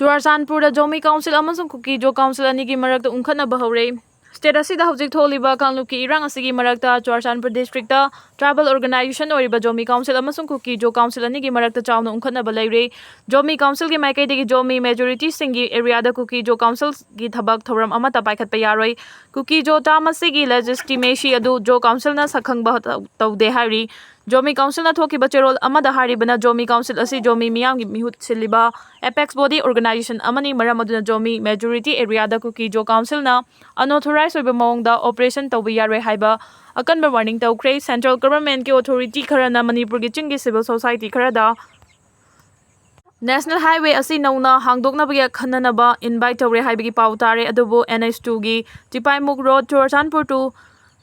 Churachandpur Zomi Council amasung Kuki Jo Council anigi marakta unkhatnaba hore. State asida hojik tholiba kangluki irang asigi marakta Churachandpur district da tribal organization oriba Zomi Council amasung Kuki Jo Council anigi marakta chawna unkhatnaba leire. Zomi Council gi maikai degi Zomi majority singi area da Kuki Jo Council gi thabak thoram amata paikhatpa yaroi. Kuki Jo tamasigi legitimacy adu Jo Council na sakhangba tawde hari. Zomi Council na thoki bacherol amada haribana Zomi Council asi Zomi miyam gi mihut siliba apex body organization amani maram aduna Zomi majority area da Kuki Jo Council na unauthorized oiba mawngda operation tawba yarwe haiba akanba warning tawkre. Central government ki authority kharana Manipur gi chingi civil society kharada National Highway asi nauna hangdoknabagi khananaba invite tawre haibagi pau tare adubu NH2 gi Tipaimuk Road Churachandpur to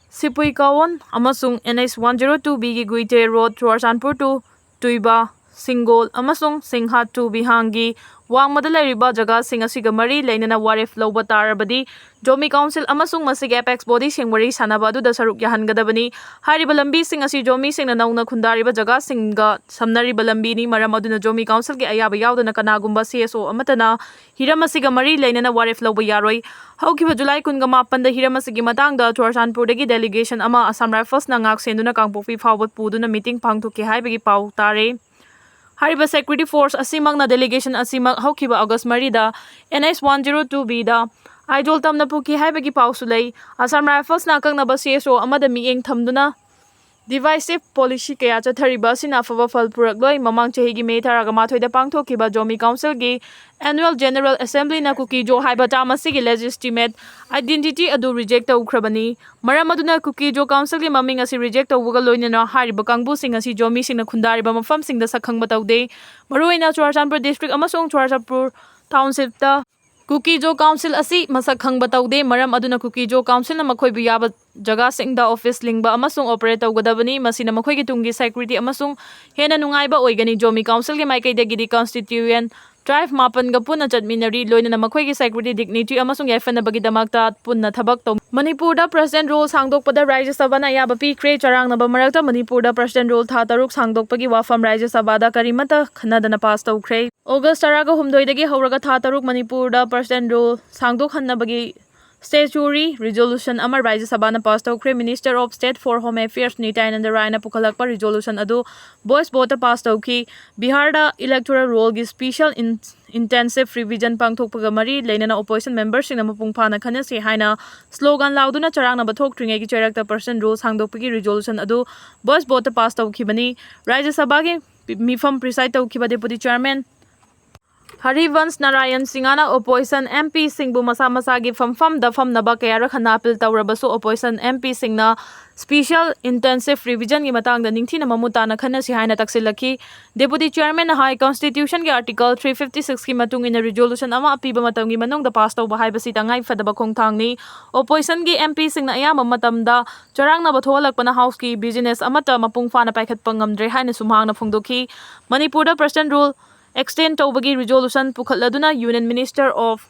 Sipui Kawon amasung NH 102B gi Guite Road Churachandpur to Tuiba Singol amasung Singha to Bihangi wangmada leiriba jaga sing asiga mari leinana waref loba tarabadi Zomi Council amasung masig apex body singwari sanaba adu da saruk yahangadabani hariba lambi sing asi Zomi singna nauna khundariba jaga singa samnariba lambi ni maram aduna Zomi Council gi ayaba yaudana kanagumba CSO amatana hiramasiga mari leinana waref loba yaroi. Haukiba July 18 da hiramasigi matangda Churachandpur dagi delegation ama Assam Rifles na ngak senduna kangpokpi fawbat puduna meeting pangthoki haibagi pau tare. Hariba security force asimang na delegation asimang haukiba August marida NS 102B da idol tamna puki haibagi pau sulai. Assam Rifles na kangnaba CSO amada mieng thamduna divisive policy kaya chathariba sina afaba phal purakloi mamang chehigi May 13 da pangthokiba Zomi Council gi annual general assembly na Kuki Jo haiba tamasigi legitimate identity adu reject tawkhrabani maram aduna Kuki Jo Council gi maming asi reject tawuga loinana hariba kangbu sing asi Zomi singna khundariba mafam singda sakhangba tawde maruina Churachandpur district amasung Churachandpur township ta Kuki Jo Council asi masak khangba tawde maram aduna Kuki Jo Council na Makhoi bu yaba jaga singda office lingba amasung operate tawgadabani masina Makhoi gi tungi security amasung hena nungaiba oigani Zomi Council gi maikai degi di constituent drive mapan ga punna chatminari loinana Makhoi gi security dignity amasung yafanabagi damakta punna thabak taw Manipur da president rule sangdokpada Rajya Sabha na yaba pikre charangnaba marakta Manipur da president rule tha taruk sangdokpagi wafam Rajya Sabha da karimata khanadana pass tawkhre. August 12 dagi hauraga tha taruk Manipur da president rule sangdokhanabagi statutory resolution amar Rajya Sabha na pass tawkhre. Minister of State for Home Affairs Yandre na pukhalakpa resolution adu voice vote pass tawki. Bihar da electoral roll gi special intensive revision pangthokpaga mari leinana opposition members sing na mapung phana khanasi haina slogan lauduna charangna bathok tringai gi charakta person rule sangdokpagi resolution adu voice vote pass tawkhibani. Rajya Sabha gi mifam preside tawkhiba deputy chairman Harivans Narayan Singana opposition MP Singbu masa masagi famfam da famnaba kaya rakhana appeal tawrabasu opposition MP Singna special intensive revision gi matangda ningthina mamutana khanasi haina taksilaki. Deputy chairman high constitution gi article 356 ki matung in resolution ama apiba matam gi manungda pass tawba haibasi tangai fadaba khongthangni. Opposition gi MP Singna ayama matamda charangna batholakpana house ki business amata mapung fana paikhatpa ngamdre haina sumhangna phongdoki. Manipur da president rule extend tawbagi resolution pukhatladuna Union Minister of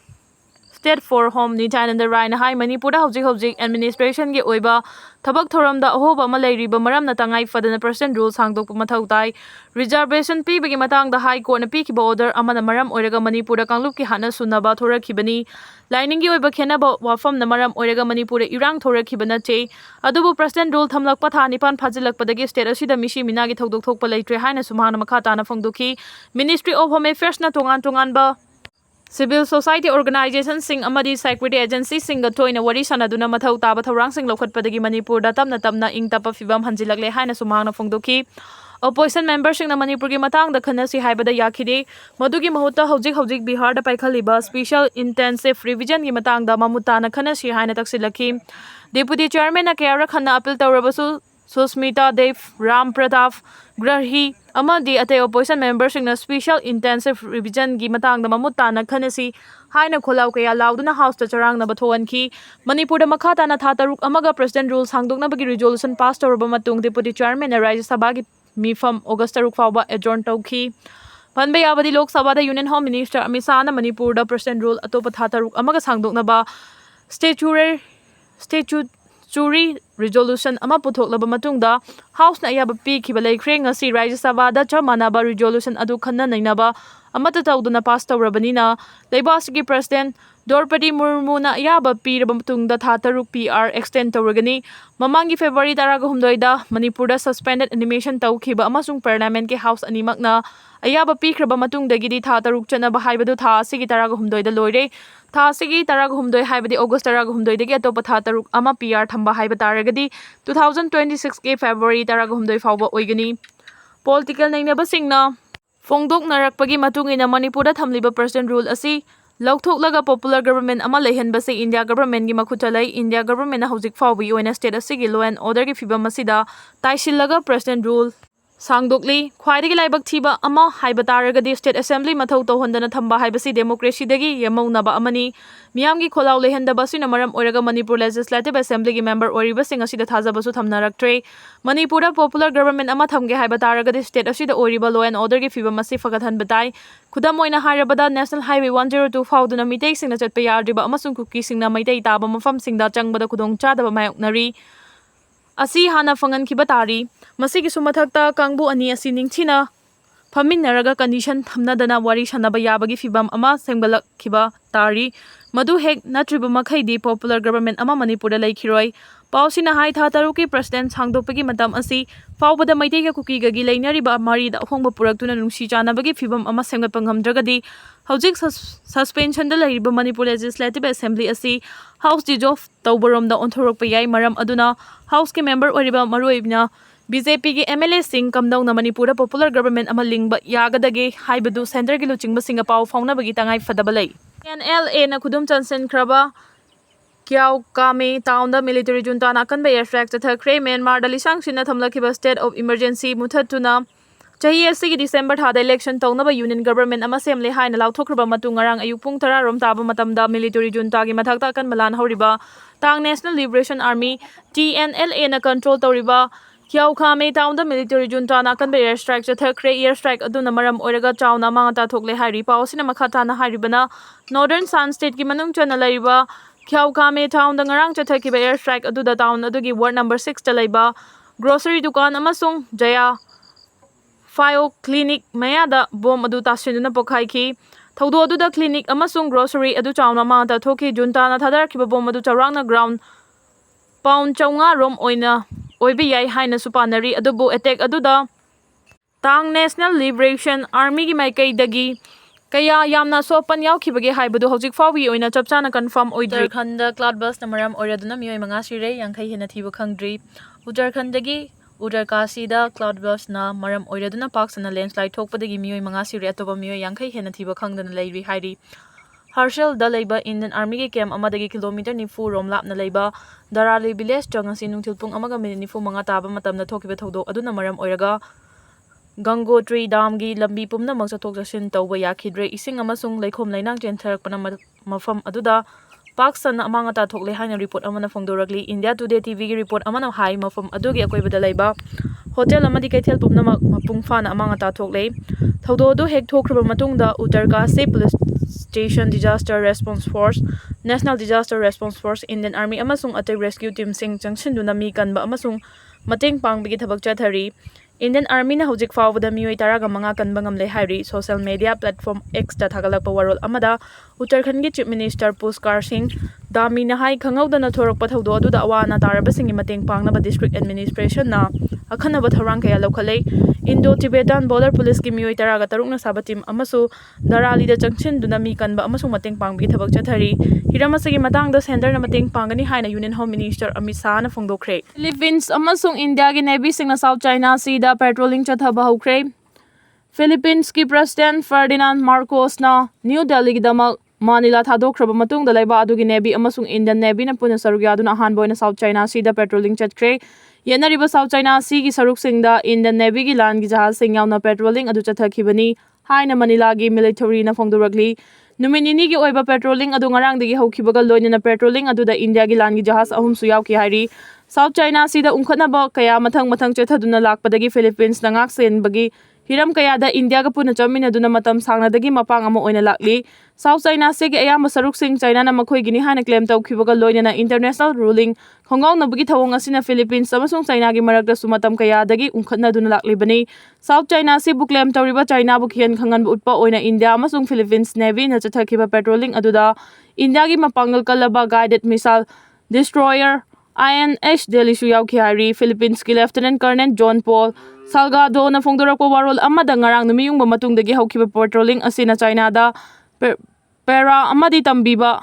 State for Home Yandre na hai Manipur da hojik administration gi oiba thabak thoramda ahoba ama leiriba maramna tangai fadana president rule sangdokpa mathau tai. Reservation pibagi matangda high court na pikiba order amana maram oiraga Manipur da kanglup ki hana sunaba thorakhibani. Lining gi oiba khenaba wafam na maram oiraga Manipur irang thorakhibana che adubu president rule thamlakpa tha nipan phajilakpadagi state asida mishi minagi thodok thokpa leitre haina sumhana makha tana phongdoki. Ministry of Home Affairs na tongan ba civil society organization sing amadi security agency singa toina wari sanaduna mathau taba thorang sing lokhatpadagi Manipur da tamna ing tapa fibam hanjilakle haina sumhangna phongdoki. Opposition members sing na Manipur gi matang da khanasi haibada yakhide madugi mahuta hojik Bihar da paikhaliba special intensive revision gi matang da mamutana khanasi haina taksilaki. Deputy chairman na kaya rakhana appeal tawrabasu Susmita Dev Ram Pratap Grahi amadi ate opposition members sing na special intensive revision gi matang da mamutana khanasi haina kholau kaya lauduna house ta charang na bathoan ki. Manipur da makha tana tha taruk amaga president rule sangdokna bagi resolution pass tawraba matung deputy chairman na Rajya Sabha gi mifam August 3 fawba adjourn tawki. Panbe yabadi Lok Sabha da Union Home Minister Amit Shah na Manipur da president rule atopa tha taruk amaga sangdokna ba statutory resolution ama puthok matungda House na ayaba pikhiba leikhreng ngasi Rajya Sabha da cha manaba resolution adu khanna nainaba amata tawduna pass tawrabanina leibasigi President Dorpadi Murmu na ayaba piraba matungda tha taruk PR extend tawragani mamangi February 16 da Manipur da suspended animation tawkhiba amasung parliament ke House animakna ayaba pikraba matungdagidi tha taruk chanaba haibadu tha asigi 16 da loire tha asigi 16 haibadi August 16 dagi atopa tha taruk ama PR thamba haiba taragadi 2026 ke February 16 fawba oigani political nainaba singna Fongdok narakpagi matungina Manipur da thamliba percent rule asi Lauthoklaga popular government ama lehenbase India government gi makhutalai India government na hojik fawbi oina state asigi law and order gi fibam asida taisillaga president rule sangdokli khwaidagi laibak thiba ama haiba taragadi state assembly mathau tawhondana thamba haibasi democracy dagi yamaunaba amani miyamgi kholau lehendaba sina maram oiraga Manipur legislative assembly gi member oriba sing asida thajabasu thamnaraktre Manipura popular government ama thamge haiba taragadi state asida oriba law and order gi fibam asi fagathan batai khudam oina hairabada national highway 102 fauduna mitei singna chatpa yadriba amasung Kuki singna maitai taba mafam singda changbada khudong chadaba mayoknari asi hana fangan khiba tari masigi sumathakta kangbu ani asi ningchina phaminaraga condition thamnadana wari sanaba yabagi fibam ama semgalak khiba tari madu hek natriba makhaidi popular government ama Manipur da laikhiroi pausina hai tha taruki president sangdopagi matam asi faubada maitei ga Kuki ga gi leinariba mari da hongba puraktuna nungsi chanabagi fibam ama semgatpa ngamdragadi hojik suspension da laiba Manipur legislative assembly asi house dissolve tawbarom da onthorokpa yai maram aduna house ke member oriba maroibna BJP gi MLA sing kamdawna Manipur popular government ama lingba yagadage haibadu center gi luchingba singa pau faunabagi tangai fadabalai NLA na khudum chansen kraba Kyau Kame town da military junta nakan ba airstrike chathakre Myanmar da lisang sina thamlakhiba state of emergency muthatuna chahi asigi December thada election tawnaba union government ama semle haina lauthokraba matung ngarang ayuk pung 10 rom taba matamda military junta gi mathakta kan malan horiba tang National Liberation Army TNLA na control tawriba Kyau Kame town da military junta nakan ba airstrike chathakre airstrike aduna maram oiraga chawna mangata thokle hari pausina makhata na haribana Northern San State gi manung chana laiba Kyau Kame town da ngarang chathakiba airstrike aduda town adugi ward number 6 ta laiba grocery dukan amasung Jaya Fio clinic mayada bom adu tasinuna pokhaiki thaudo aduda clinic amasung grocery adu chawna ma ta thoki junta na thadarkiba bom adu chawrangna ground pound chawnga rom oina oibi yai haina supanari adubu attack aduda tang National Liberation Army gi maikai dagi kaya yamna sopan yaukibage haibadu hojik fawi oina chapchana confirm Uttarakhand cloud burst namaram oiraduna Meeoi manga Sire Yangkhai Henna Thiba Khngdri Uttarakhand dagi Uttarkasi da cloud burst na maram oiraduna paksana landslide thokpadagi Meeoi manga Sire atoba Meeoi Yangkhai Henna Thiba Khngdana leiri hairi Harshal da leiba Indian Army ge camp amadagi kilometer 90 rom lapna leiba Darali village changasi nungthilpung amaga minute 90 manga taba matamna thokiba thodo aduna maram oiraga Gangotri dam gi lambi pumna mangsa thok jasin tawba yakhidre ising amasung leikhom lainang chentharakpana mafam aduda Pakistan amanga ta thokle haina report amana phongdoragli India Today TV gi report amana hai mafam adugi akoibada leiba hotel amadi kaithel pumna mapung fana amanga ta thokle thodo do hek thokraba matungda Uttarkasi police station disaster response force National Disaster Response Force Indian Army amasung attack rescue team sing changsinduna mi kanba amasung mateng pangbigi thabak chathari Indian Army na hojik fawbada Meeoi taraga manga kanba ngamle hairi social media platform X ta thagalakpa warol amada Uttarakhand gi Chief Minister Pushkar Singh Dami na hai khangawdana thorakpa thawdo aduda awana tarabasing mateng pangnaba district administration na akhanaba tharang kaya lokhalei Indo-Tibetan Border Police ki Meeoi taraga tarukna saba team amasu Darali da changsinduna mi kanba amasung mateng pangbigi thabak chathari hiramasagi matangda center na mateng pangani haina Union Home Minister Amit Shah na phongdokre Philippines amasung India gi Navy singna South China Sea da patrolling chathaba hokre Philippines ki President Ferdinand Marcos na New Delhi gi damak Manila thadokraba matungda laiba adugi Navy amasung Indian Navy na puna saruk yaduna ahanba oina South China Sea da patrolling chathre yenariba South China Sea gi saruk singda Indian Navy gi land gi jahaz sing yauna patrolling adu chathakhibani haina Manila gi military na phongdoragli numinini gi oiba patrolling adu ngarang digi hokhibaga loinana patrolling adu da India gi land gi jahaz ahum su yauki hairi South China Sea da UNGKHATNARE kaya mathang chathaduna lakpadagi Philippines na ngak senbagi hiram kayada India ka puna chaminaduna matam sangnadagi mapang ama oina lakli. South China Sea gi ayamba saruksing China na Makhoi gini haina claim tawkhibaga loinana international ruling khongaw nabagi thawong asina Philippines amasung China gi marakta sumatam kayadagi ungkhatnaduna laklibani. South China Sea bu claim tawriba China bu khian khangan bu utpa oina India amasung Philippines Navy na chathakiba patrolling aduda India gi mapangal kalaba guided missile destroyer INH Delhi su yauki hari Philippines ki Lieutenant Colonel John Paul Salgado na phongdorakpa warol amada ngarang numiyungba matungdagi haukiba patrolling asina China da Pera amadi tambiba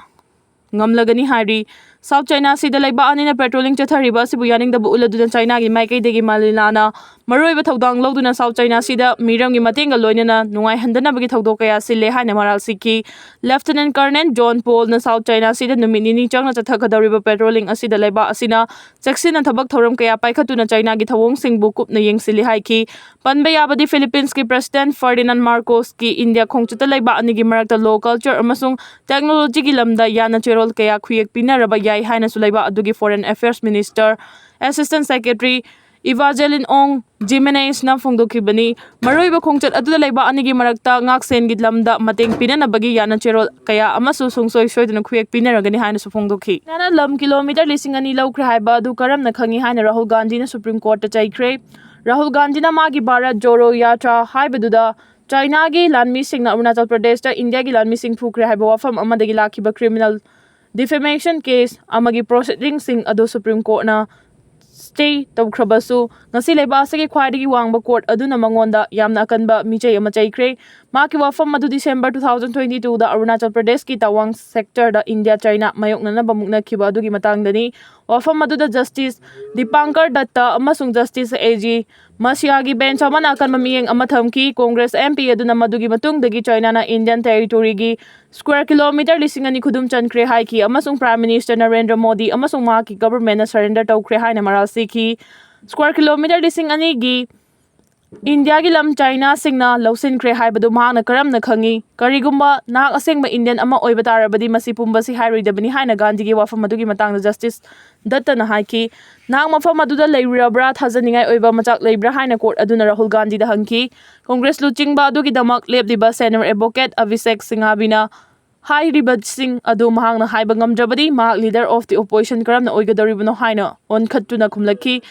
ngamlagani hari South China Sea da laiba anina patrolling chathariba sibu yaning da bu uladuna China gi maikai degi malilana maroiba thodang loduna South China Sea da miram gi matenga loinana nungai handana bagi thodok kaya sile haina maral siki Lieutenant Colonel John Paul na South China Sea da numinini changna chathakadariba patrolling asida laiba asina seksina thabak thoram kaya paikhatuna China gi thawong singbu kupna yengsili haiki panba yabadi Philippines ki President Ferdinand Marcos ki India khongchuta laiba anigi marakta law culture amasung technology gi lamda yana cherol kaya khuyek pinaraba yai haina sulaiba adugi Foreign Affairs Minister Assistant Secretary Evangeline Ong Jimenez na phongdokhibani maroiba khongchat aduda laiba anigi marakta ngaksen gi lamda mateng pinanabagi yana cherol kaya amasu sungsoi soiduna khuyek pinaragani haina su phongdokhi nana lam kilometer lising ani lawkhre haiba adu karamna khangi haina Rahul Gandhi na Supreme Court ta chaikhre Rahul Gandhi na magi Bharat Jodo Yatra haibaduda China gi lanmi singna Arunachal Pradesh ta India gi lanmi sing phukre haiba wafam amadagi lakhiba criminal defamation case amagi proceeding sing adu Supreme Court na stay tawkhrabasu ngasi leba asagi khwaidagi wangba court aduna mangonda yamna akanba michai ama chaikhre maki wafam madu December 2022 da Arunachal Pradesh ki Tawang sector da India China mayokna na bamukna khiba adugi matangdani wafam madu da Justice Dipankar Datta amasung Justice AG Masiagi bench amana akan mamiyeng amathamki Congress MP aduna madugi matungdagi China na Indian territory gi square kilometer lisingani khudum chankre haiki amasung Prime Minister Narendra Modi amasung maki government na surrender tawkhre haina maral sikhi square kilometer lisingani gi India gi lam China singna lausin kre haibadu mahana karamna khangi karigumba nak asengba Indian ama oiba tarabadi masi pumbasi hairoidabani haina Gandhi gi wafam adugi matangda Justice Datta na haiki nak mafam aduda leirabra thajaningai oiba machak leibra haina court aduna Rahul Gandhi da hangki Congress luchingba adugi damak lepdiba Senior Advocate Abhishek Singhabina Hai Ribad Singh adu mahangna haiba ngamjabadi mahak leader of the opposition karamna oigadaribano haina on khattuna khumlaki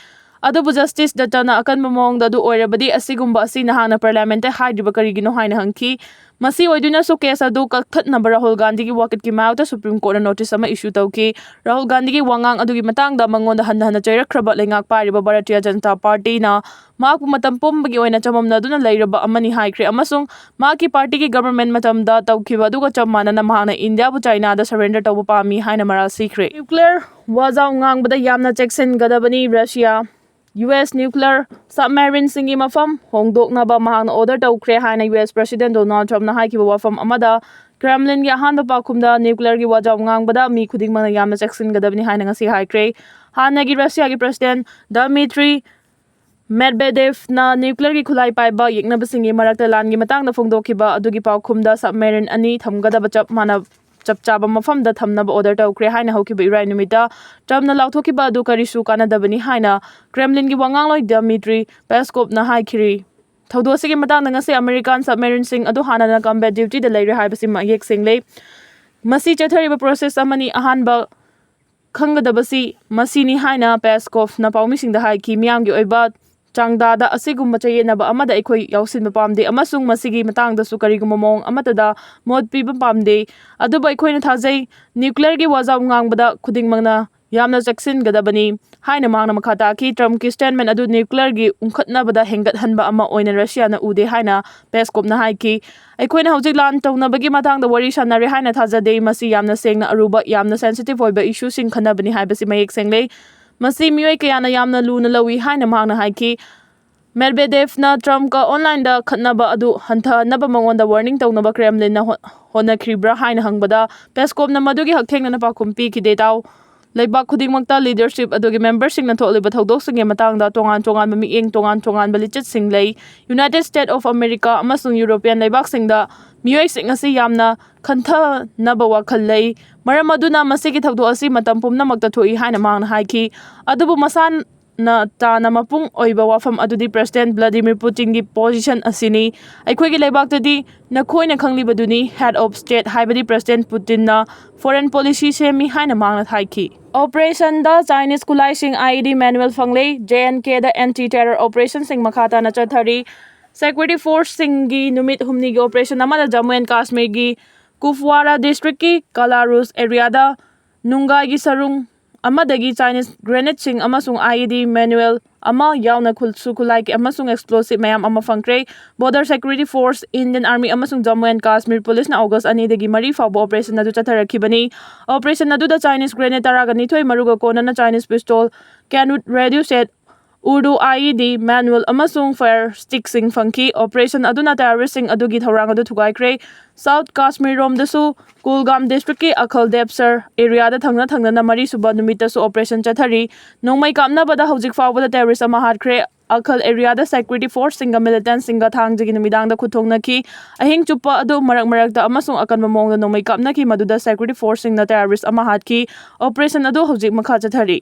Adubu Justice Datta na akan mamong dadu oirabadi asigumba asi nahana parliament haidriba karigino haina hangki masi oiduna so case adu Khatnakhre Rahul Gandhi gi wakit ki mauta Supreme Court na notice ama issue tawki Rahul Gandhi gi wangang adugi matangda mangonda hanna chairakhraba lengak pariba Bharatiya Janata Party na maakpu matam pumbagi oina chamamna aduna leiraba amani haikre amasung maaki party gi government matamda tawkhiba aduga chammana na mahana India bu China da surrender tawba pami haina maral sikre nuclear wazaw ngangbada yamna checksin gadabani Russia US nuclear submarine singi mafam hongdoknaba mahangna order tawkhre haina US President Donald Trump na haikiba wafam amada Kremlin gi ahanba pakhumda nuclear gi wajaw ngangbada mi khudingmana yamna checksin gadabani haina ngasi haikre hana gi Russia gi President Dmitry Medvedev na nuclear gi khulai paiba yeknaba singi marakta lan gi matangna phongdokhiba adugi pakhumda submarine ani thamgadaba chap mana chapchaba mafamda thamnaba order tawkhre haina haukiba irai numita Trump na lauthokiba adu karisu kanadabani haina Kremlin gi wangangloi Dmitry Peskov na haikhiri thodosigi matangna ngase American submarine sing adu hana na combat duty da leire haibasi ma yek single masi chathariba process amani ahanba khangadabasi masini haina Peskov na paumising da haiki miyamgi oiba Changdada asigumba chayenaba amada aikoi yausinba pamde amasung masigi matangda su karigumba mong amatada mod piba pamde aduba aikoi na thajai nuclear gi wazaw ngangbada khudingmangna yamna cheksin gadabani haina mangna makhata ki Trump ki statement adu nuclear gi ungkhatnabada hengat hanba ama oina Russia na ude haina Peskov na haiki aikoi na hojik lan tawnabagi matangda wari sanare haina thajade masi yamna sengna aruba yamna sensitive oiba issue sing khanabani haibasi mayek sengle Masi Meeoi kayana yamna luna lawi haina mahangna haiki Medvedev na Trump ka online da khatnaba adu hantha naba mangonda warning tawnaba Kremlin na honakribra haina hangbada Peskov na madugi hakthengna na pakhumpi kidetaw leibak khudingmakta leadership adugi members sing na tholiba thodok singe matangda tongan mamieng tongan balichet singlei United States of America amasung European leibak singda Meeoi sing asi yamna khantha naba wakhallei maram aduna masigi thodok asi matam pumna makta thoi haina mahangna haiki adubu masan na tana mapung oiba wafam adudi President Vladimir Putin gi position asini aikhoi gi leibak tadi nakhoi na khangli baduni head of state haibadi President Putin na foreign policy semi haina mangna thaiki operation da Chinese kulaising IED manual fanglei JNK da anti terror operation sing makhata na chathari security force singi numit humni gi operation amada Jammu and Kashmir gi Kupwara district ki Kalarus area da nungai gi sarung amadagi Chinese grenade sing amasung IED manual ama yauna khulsu khulai ki amasung explosive mayam ama fangkre border security force Indian army amasung Jammu and Kashmir police na August ani dagi mari fawbo operation adu chatharakibani operation adu da Chinese grenade taraga nithoi maruga kona na Chinese pistol cannot reduce it Urdu IED manual amasung fire stick sing funky operation aduna terrorist sing adugi thorang adu thugai South Kashmir rom dasu Kulgam district ki Akhal Depsar area da thangna na mari suba numita su operation chathari nongmai kamna bada hojik faw bada terrorist ama hatkre Akhal area da security force singa militant singa thangjagi numidang da khuthongna ki ahing chupa adu marak da amasung akan mamong da nongmai kamna ki maduda security force singa terrorist ama hatki operation adu hojik makha chathari